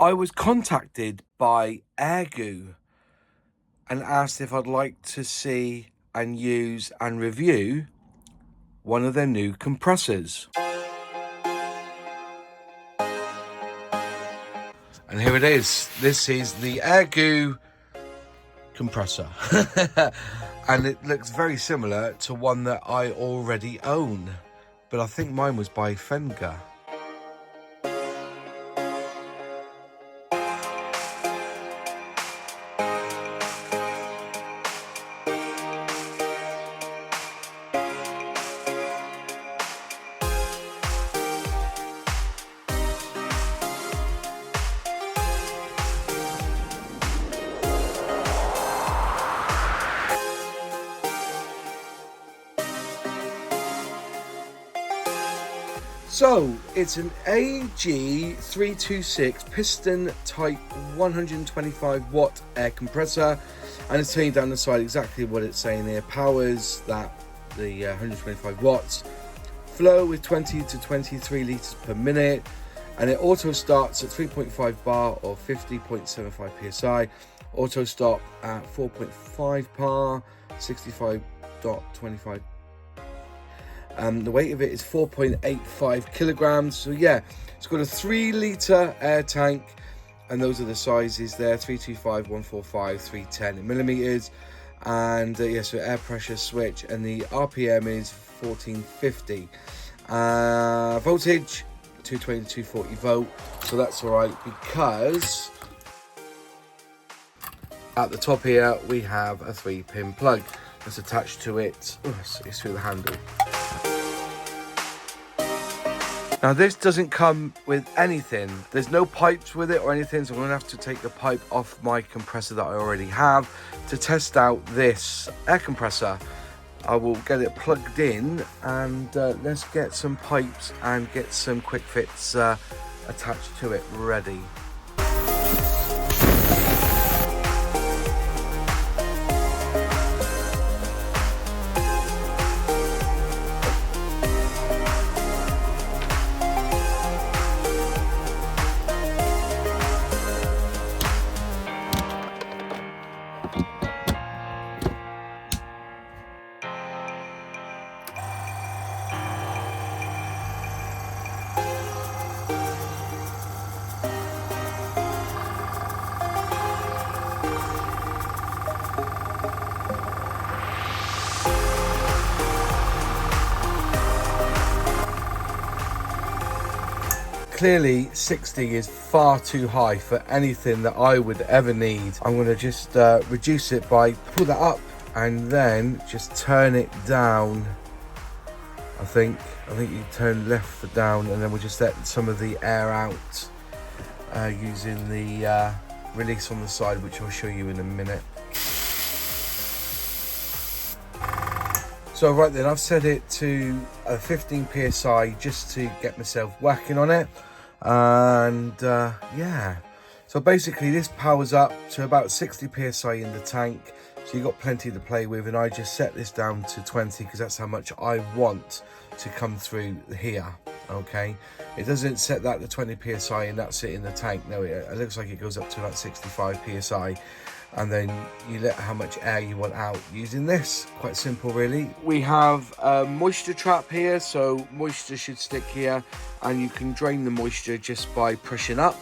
I was contacted by Airgoo and asked if I'd like to see and use and review one of their new compressors. And here it is. This is the Airgoo compressor. And it looks very similar to one that I already own, but I think mine was by Fenga. So it's an AG-326 piston type 125 watt air compressor, and it's telling you down the side exactly what it's saying there. Powers that the 125 watts, flow with 20 to 23 litres per minute, and it auto starts at 3.5 bar or 50.75 psi, auto stop at 4.5 bar, 65.25. The weight of it is 4.85 kilograms. So yeah, it's got a 3 litre air tank, and those are the sizes there: 325, 145, 310 millimeters. And yeah, so air pressure switch, and the RPM is 1450. Voltage 220 to 240 volt. So that's all right, because at the top here we have a 3-pin plug that's attached to it. It's through the handle. Now this doesn't come with anything. There's no pipes with it or anything, so I'm gonna have to take the pipe off my compressor that I already have to test out this air compressor. I will get it plugged in, and let's get some pipes and get some quick fits attached to it ready. Clearly 60 is far too high for anything that I would ever need. I'm going to just reduce it by pull that up and then just turn it down. I think you turn left down, and then we'll just let some of the air out using the release on the side, which I'll show you in a minute. So right then, I've set it to 15 psi just to get myself whacking on it. And yeah, so basically this powers up to about 60 psi in the tank, so you've got plenty to play with. And I just set this down to 20 because that's how much I want to come through here. Okay, it doesn't set that to 20 psi and that's it in the tank. No, it looks like it goes up to about 65 psi, and then you let how much air you want out using this. Quite simple, really. We have a moisture trap here, so moisture should stick here, and you can drain the moisture just by pushing up,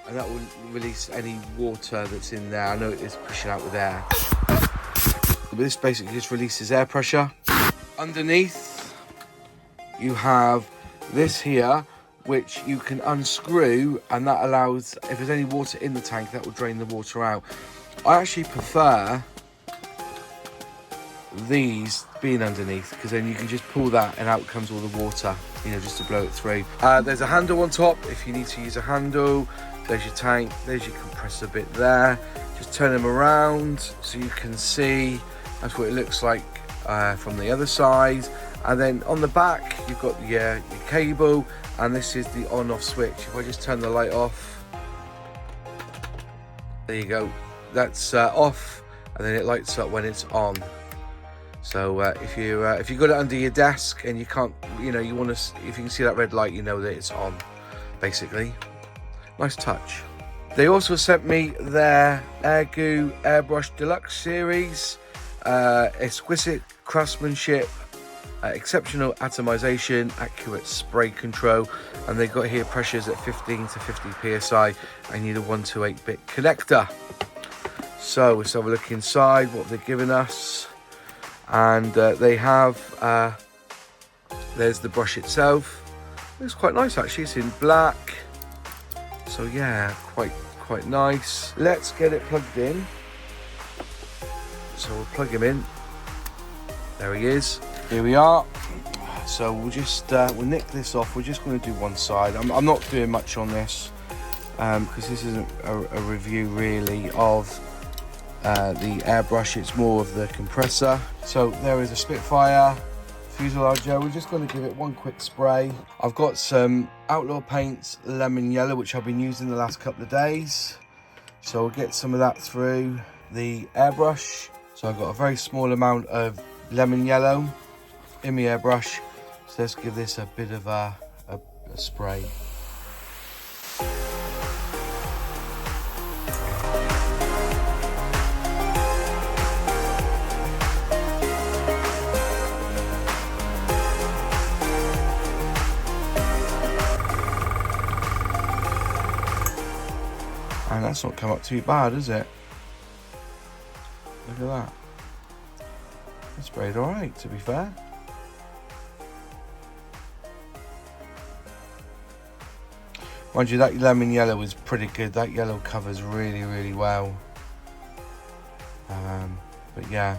and that will release any water that's in there. I know it is pushing out with air, but this basically just releases air pressure. Underneath you have this here, which you can unscrew, and that allows, if there's any water in the tank, that will drain the water out. I actually prefer these being underneath, because then you can just pull that and out comes all the water, you know, just to blow it through. There's a handle on top if you need to use a handle. There's your tank, there's your compressor bit there. Just turn them around so you can see. That's what it looks like from the other side. And then on the back you've got your cable, and this is the on-off switch. If I just turn the light off, there you go, that's off, and then it lights up when it's on. So if you got it under your desk and you can't, you know, you want to, if you can see that red light, you know that it's on, basically. Nice touch. They also sent me their Airgoo Airbrush Deluxe series, exquisite craftsmanship, exceptional atomization, accurate spray control, and they got here pressures at 15 to 50 psi. I need a 128-bit connector. So let's have a look inside what they're giving us, and they have there's the brush itself. Looks quite nice actually. It's in black, so yeah, quite nice. Let's get it plugged in. So we'll plug him in. There he is. Here we are. So we'll just we'll nick this off. We're just going to do one side. I'm not doing much on this because this isn't a review really of the airbrush. It's more of the compressor. So there is a Spitfire fuselage gel. We're just going to give it one quick spray. I've got some Outlaw Paints lemon yellow, which I've been using the last couple of days, so we'll get some of that through the airbrush. So I've got a very small amount of lemon yellow in my airbrush, so let's give this a bit of a spray. And that's not come up too bad, is it? Look at that. It sprayed alright, to be fair. Mind you, that lemon yellow is pretty good. That yellow covers really well. But yeah,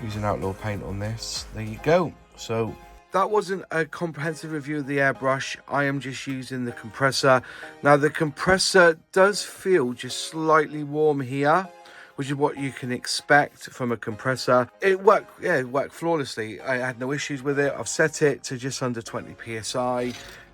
using Outlaw Paint on this. There you go. So that wasn't a comprehensive review of the airbrush. I am just using the compressor. Now the compressor does feel just slightly warm here, which is what you can expect from a compressor. It worked flawlessly. I had no issues with it. I've set it to just under 20 psi.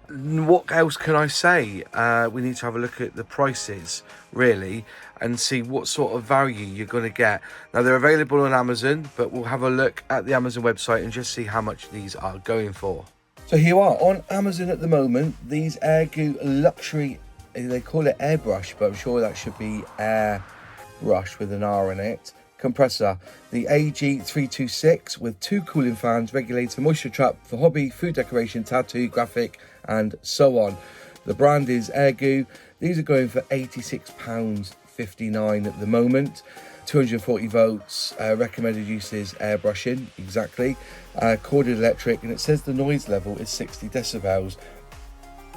What else can I say? We need to have a look at the prices really and see what sort of value you're going to get. Now they're available on Amazon, but we'll have a look at the Amazon website and just see how much these are going for. So here you are on Amazon at the moment. These Airgoo luxury, they call it airbrush, but I'm sure that should be Airbrush with an R in it. Compressor, the AG-326 with 2 cooling fans, regulator, moisture trap for hobby, food decoration, tattoo, graphic, and so on. The brand is Airgoo. These are going for £86.59 at the moment. 240 volts, recommended use is airbrushing, exactly. Corded electric, and it says the noise level is 60 decibels.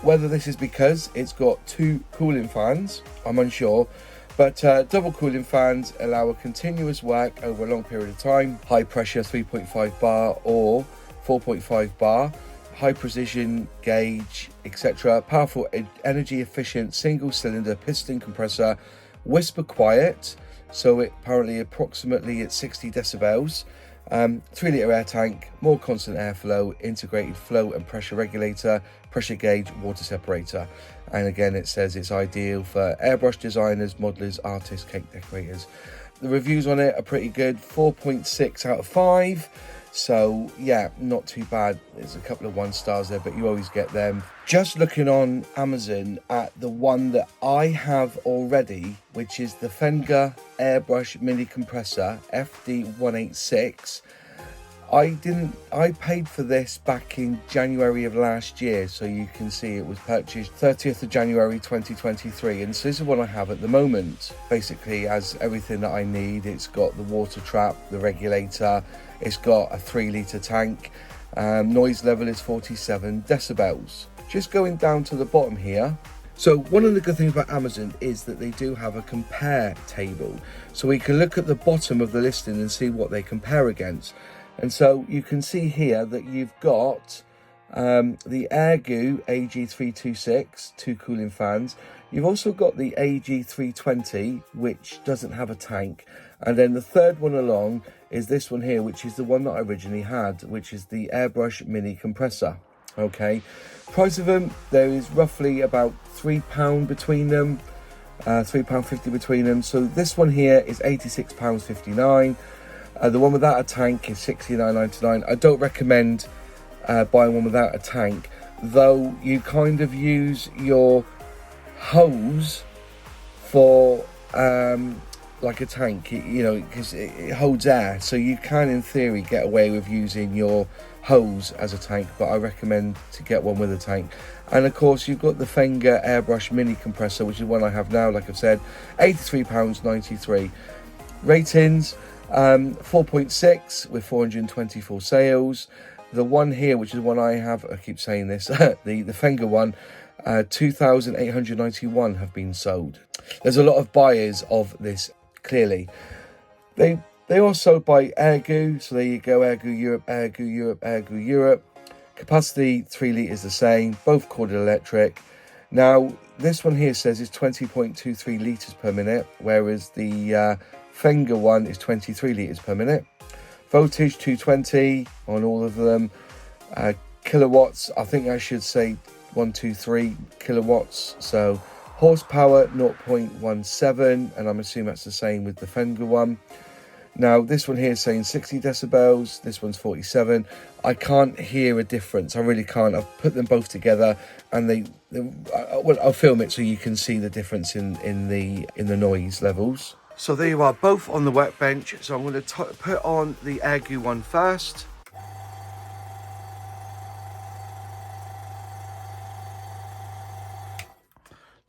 Whether this is because it's got 2 cooling fans, I'm unsure. But double cooling fans allow a continuous work over a long period of time. High pressure 3.5 bar or 4.5 bar. High precision gauge, etc. Powerful, energy efficient single cylinder piston compressor. Whisper quiet, so it approximately at 60 decibels. 3 litre air tank, more constant airflow, integrated flow and pressure regulator, pressure gauge, water separator. And again, it says it's ideal for airbrush designers, modelers, artists, cake decorators. The reviews on it are pretty good, 4.6 out of 5. So yeah, not too bad. There's a couple of 1 stars there, but you always get them. Just looking on Amazon at the one that I have already, which is the Fenga Airbrush Mini Compressor FD186. I paid for this back in January of last year, so you can see it was purchased 30th of January 2023, and so this is what I have at the moment. Basically has everything that I need. It's got the water trap, the regulator, it's got a 3 litre tank, noise level is 47 decibels. Just going down to the bottom here. So one of the good things about Amazon is that they do have a compare table, so we can look at the bottom of the listing and see what they compare against. And so you can see here that you've got the Airgoo AG-326, 2 cooling fans. You've also got the AG-320, which doesn't have a tank. And then the third one along is this one here, which is the one that I originally had, which is the Airbrush Mini Compressor. Okay, price of them, there is roughly about £3 between them, £3.50 between them. So this one here is £86.59. The one without a tank is £69.99. I don't recommend buying one without a tank, though you kind of use your hose for like a tank, you know, because it holds air, so you can in theory get away with using your hose as a tank, but I recommend to get one with a tank. And of course you've got the Fenger Airbrush mini compressor, which is one I have now, like I've said, £83.93. Ratings 4.6 with 424 sales. The one here, which is the one I have, I keep saying this, the Fenger one, 2,891 have been sold. There's a lot of buyers of this, clearly. They are sold by AIRGOO, so there you go, AIRGOO Europe, AIRGOO Europe, AIRGOO Europe. Capacity 3 litres the same, both corded electric. Now, this one here says it's 20.23 litres per minute, whereas the Fenger one is 23 litres per minute. Voltage 220 on all of them. Kilowatts, I think I should say 123 kilowatts. So horsepower 0.17, and I'm assuming that's the same with the Fenger one. Now this one here is saying 60 decibels, this one's 47. I can't hear a difference, I really can't. I've put them both together, and I'll film it so you can see the difference in the noise levels. So there you are, both on the workbench. So I'm going to put on the AirGoo one first.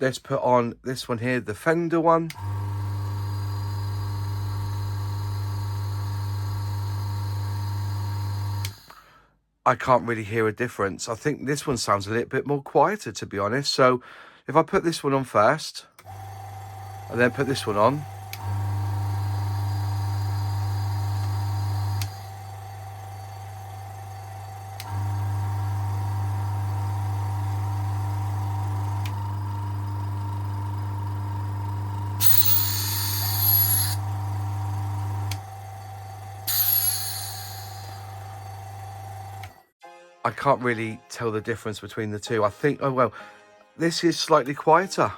Let's put on this one here, the Fender one. I can't really hear a difference. I think this one sounds a little bit more quieter, to be honest. So if I put this one on first, and then put this one on, I can't really tell the difference between the two. I think, oh well, this is slightly quieter,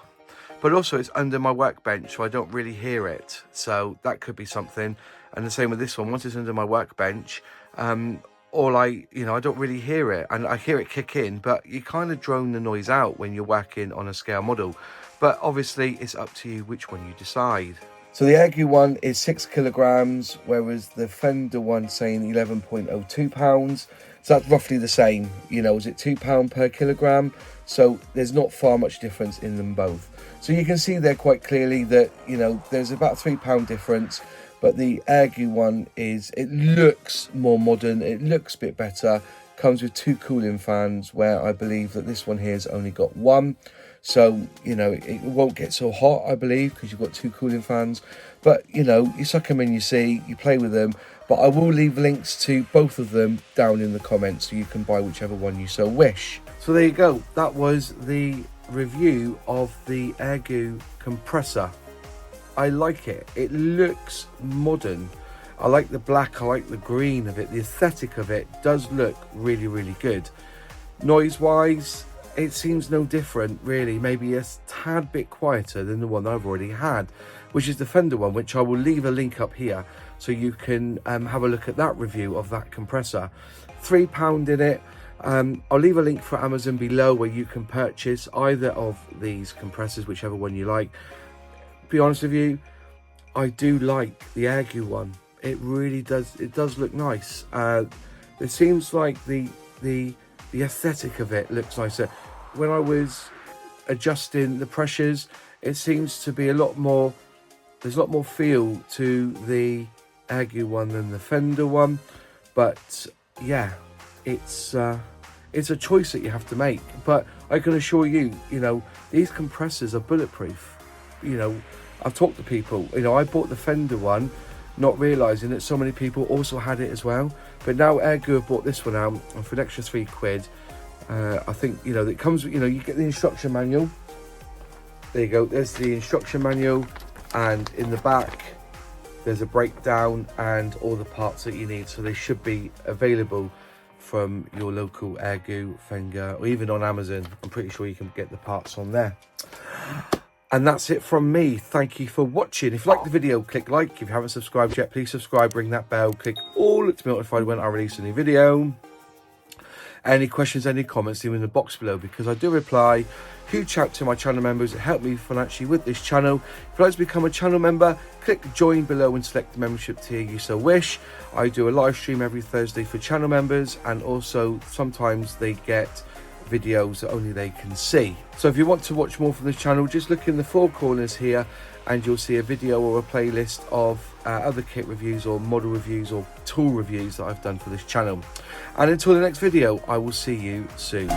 but also it's under my workbench, so I don't really hear it. So that could be something. And the same with this one. Once it's under my workbench, I don't really hear it, and I hear it kick in, but you kind of drone the noise out when you're working on a scale model. But obviously it's up to you which one you decide. So the AirGoo one is 6 kilograms, whereas the Fender one saying 11.02 pounds. So that's roughly the same, you know, is it £2 per kilogram? So there's not far much difference in them both. So you can see there quite clearly that, you know, there's about £3 difference, but the AirGoo one it looks more modern, it looks a bit better, comes with 2 cooling fans, where I believe that this one here has only got 1. So, you know, it won't get so hot, I believe, because you've got 2 cooling fans. But, you know, you suck them in, you see, you play with them. But I will leave links to both of them down in the comments, so you can buy whichever one you so wish. So there you go. That was the review of the AirGoo compressor. I like it. It looks modern. I like the black, I like the green of it. The aesthetic of it does look really, really good. Noise-wise, it seems no different, really. Maybe a tad bit quieter than the one I've already had, which is the Fender one, which I will leave a link up here so you can have a look at that review of that compressor. £3 in it. I'll leave a link for Amazon below where you can purchase either of these compressors, whichever one you like. Be honest with you, I do like the AirGoo one. It really does. It does look nice. It seems like the aesthetic of it looks nicer. When I was adjusting the pressures, it seems to be a lot more, there's a lot more feel to the AirGoo one than the Fender one. But yeah, it's a choice that you have to make. But I can assure you, you know, these compressors are bulletproof. You know, I've talked to people, you know, I bought the Fender one not realising that so many people also had it as well. But now AirGoo have bought this one out, and for an extra £3, I think, you know, it comes, you know, you get the instruction manual. There you go, there's the instruction manual, and in the back there's a breakdown and all the parts that you need. So they should be available from your local AirGoo, Fenger, or even on Amazon. I'm pretty sure you can get the parts on there. And that's it from me. Thank you for watching. If you like the video, click like. If you haven't subscribed yet, please subscribe, ring that bell, click all to be notified when I release a new video. Any questions, any comments, leave them in the box below, because I do reply. Huge shout out to my channel members that help me financially with this channel. If you'd like to become a channel member, click join below and select the membership tier you so wish. I do a live stream every Thursday for channel members, and also sometimes they get videos that only they can see. So if you want to watch more from this channel, just look in the four corners here and you'll see a video or a playlist of other kit reviews or model reviews or tool reviews that I've done for this channel. And until the next video, I will see you soon.